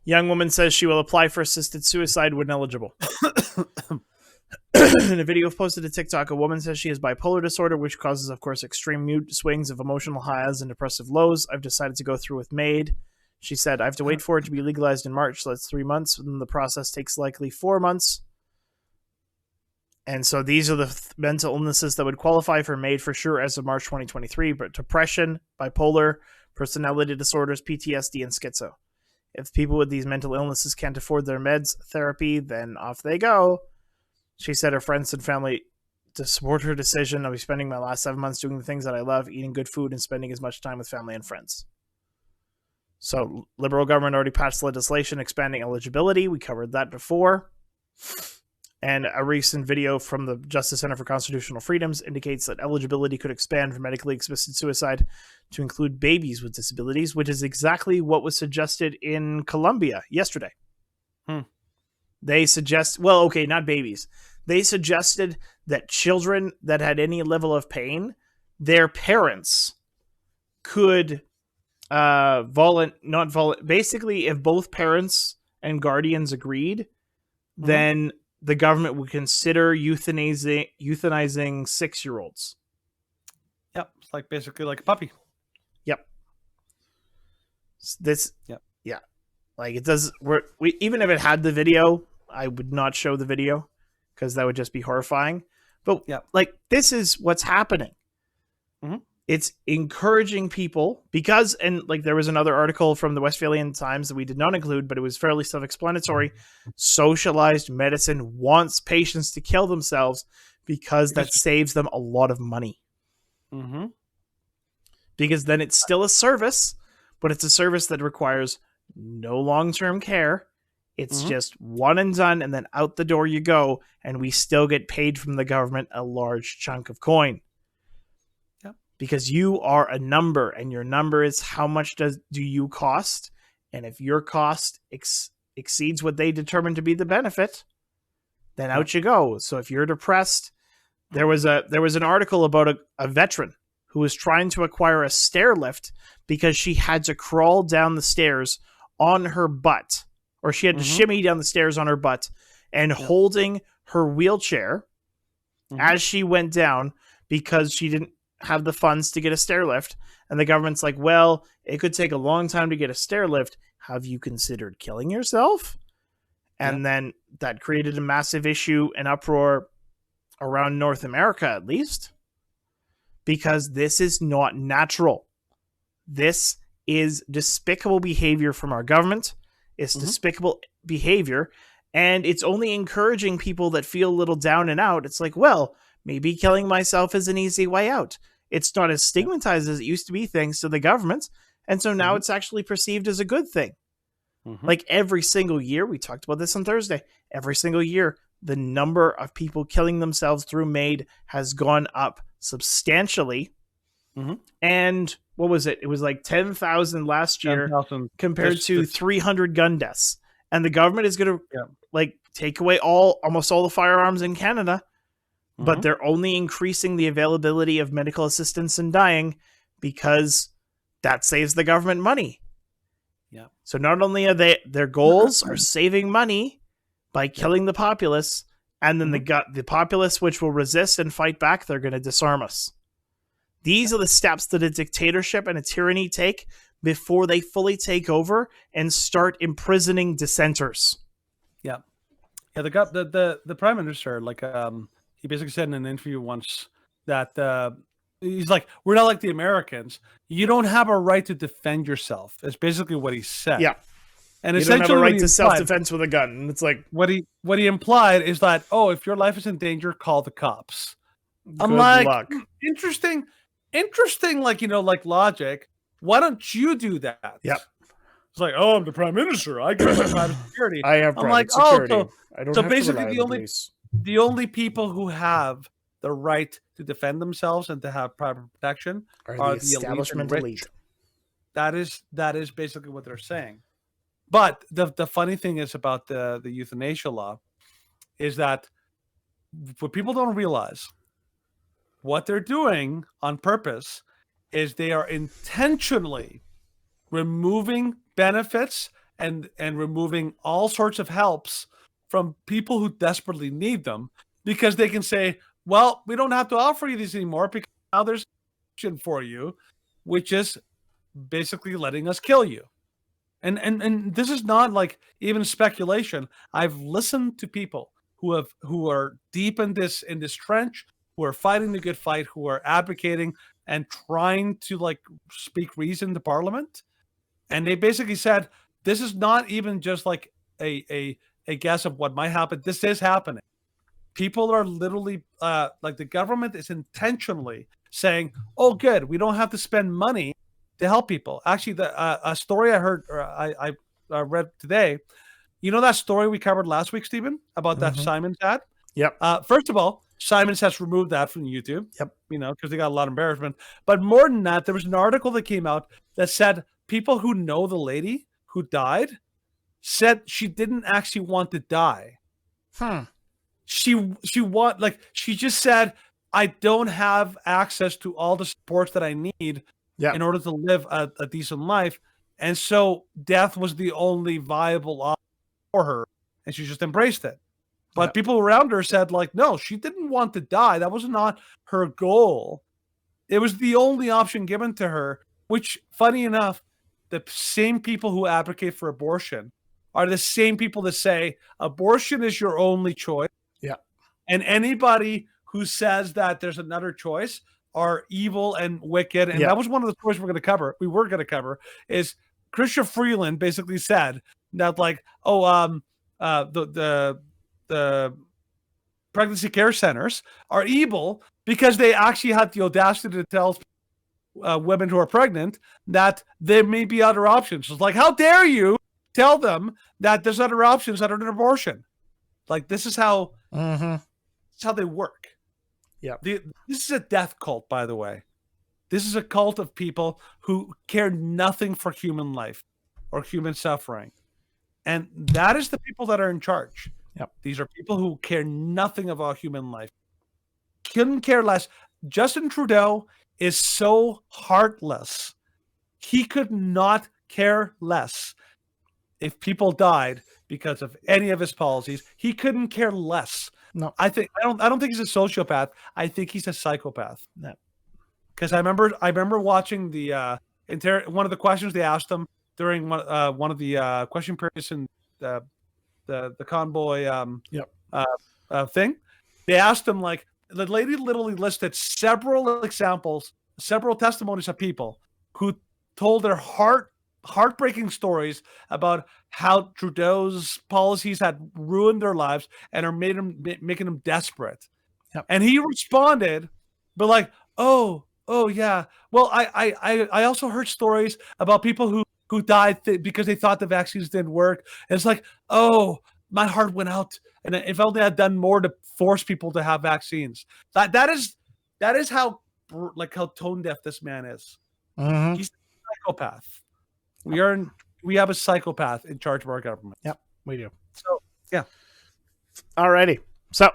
Young woman says she will apply for assisted suicide when eligible. In a video posted to TikTok, a woman says she has bipolar disorder, which causes, of course, extreme mood swings of emotional highs and depressive lows. I've decided to go through with MAID. She said, I have to wait for it to be legalized in March, so that's 3 months. And the process takes likely 4 months. And so these are the mental illnesses that would qualify for MAID for sure as of March 2023, but depression, bipolar, personality disorders, PTSD, and schizo. If people with these mental illnesses can't afford their meds, therapy, then off they go. She said her friends and family to support her decision. I'll be spending my last 7 months doing the things that I love, eating good food, and spending as much time with family and friends. So, Liberal government already passed legislation expanding eligibility. We covered that before. And a recent video from the Justice Center for Constitutional Freedoms indicates that eligibility could expand for medically assisted suicide to include babies with disabilities, which is exactly what was suggested in Colombia yesterday. They suggest, well, okay, not babies. They suggested that children that had any level of pain, their parents could basically, if both parents and guardians agreed, then the government would consider euthanizing 6-year-olds. Yep, it's like basically like a puppy. Yep. Yeah. Like it does. Even if it had the video, I would not show the video because that would just be horrifying. But like this is what's happening. It's encouraging people because, and like there was another article from the Westphalian Times that we did not include, but it was fairly self-explanatory. Socialized medicine wants patients to kill themselves because that saves them a lot of money. Because then it's still a service, but it's a service that requires no long-term care. It's just one and done, and then out the door you go, and we still get paid from the government a large chunk of coin. Because you are a number, and your number is how much do you cost, and if your cost exceeds what they determine to be the benefit, then out you go. So if you're depressed, there was an article about a veteran who was trying to acquire a stair lift because she had to crawl down the stairs on her butt, or she had to shimmy down the stairs on her butt, and holding her wheelchair as she went down because she didn't have the funds to get a stair lift. And the government's like, well, it could take a long time to get a stair lift. Have you considered killing yourself? And then that created a massive issue and uproar around North America, at least, because this is not natural. This is despicable behavior from our government. It's despicable behavior, and it's only encouraging people that feel a little down and out. It's like, well, maybe killing myself is an easy way out. It's not as stigmatized as it used to be thanks to the government. And so now it's actually perceived as a good thing. Like every single year, we talked about this on Thursday, every single year, the number of people killing themselves through MAID has gone up substantially. And what was it? It was like 10,000 last year 10,000 compared to 300 gun deaths. And the government is going to like take away almost all the firearms in Canada. But they're only increasing the availability of medical assistance in dying because that saves the government money. So not only are their goals are saving money by killing the populace, and then the populace which will resist and fight back, they're going to disarm us. These are the steps that a dictatorship and a tyranny take before they fully take over and start imprisoning dissenters. The prime minister, like he basically said in an interview once that he's like, we're not like the Americans. You don't have a right to defend yourself. That's basically what he said. And you don't have a right to self-defense with a gun. And it's like what he implied is that, oh, if your life is in danger, call the cops. I'm good like, luck. Interesting, like, like logic. Why don't you do that? It's like, oh, I'm the prime minister. I get my private security. I have private security. I don't have basically to rely on the the only people who have the right to defend themselves and to have private protection are the establishment elite. That is basically what they're saying. But the funny thing is about the euthanasia law is that what people don't realize, what they're doing on purpose is they are intentionally removing benefits and removing all sorts of helps from people who desperately need them, because they can say, well, we don't have to offer you these anymore because now there's option for you, which is basically letting us kill you. And this is not like even speculation. I've listened to people who are deep in this trench, who are fighting the good fight, who are advocating and trying to like speak reason to Parliament, and they basically said this is not even just like a guess of what might happen. This is happening. People are literally like the government is intentionally saying, "Oh, good, we don't have to spend money to help people." Actually, a story I heard, or I read today. You know that story we covered last week, Stephen, about that Simon's ad? Yep. First of all, Simon's has removed that from YouTube. Yep. You know, because they got a lot of embarrassment. But more than that, there was an article that came out that said people who know the lady who died said she didn't actually want to die. She just said, I don't have access to all the supports that I need in order to live a decent life. And so death was the only viable option for her. And she just embraced it. But people around her said, like, no, she didn't want to die. That was not her goal. It was the only option given to her, which, funny enough, the same people who advocate for abortion are the same people that say abortion is your only choice. Yeah. And anybody who says that there's another choice are evil and wicked. And that was one of the stories we were going to cover is Chrystia Freeland basically said that, like, the pregnancy care centers are evil because they actually had the audacity to tell women who are pregnant that there may be other options. It's like, how dare you tell them that there's other options other than abortion? Like, this is how this is how they work. Yeah. This is a death cult, by the way. This is a cult of people who care nothing for human life or human suffering. And that is the people that are in charge. Yep. These are people who care nothing about human life. Couldn't care less. Justin Trudeau is so heartless. He could not care less if people died because of any of his policies. He couldn't care less. No. I don't think he's a sociopath. I think he's a psychopath. No. Because I remember watching the one of the questions they asked him during one of the question periods in the convoy thing. They asked him, like, the lady literally listed several examples, several testimonies of people who told their heartbreaking stories about how Trudeau's policies had ruined their lives and are making them desperate. Yep. And he responded, but like, oh yeah. Well, I also heard stories about people who died because they thought the vaccines didn't work. And it's like, oh, my heart went out. And if only I'd done more to force people to have vaccines. That is how tone deaf this man is. He's a psychopath. We have a psychopath in charge of our government. Yep, we do. So, yeah. Alrighty. So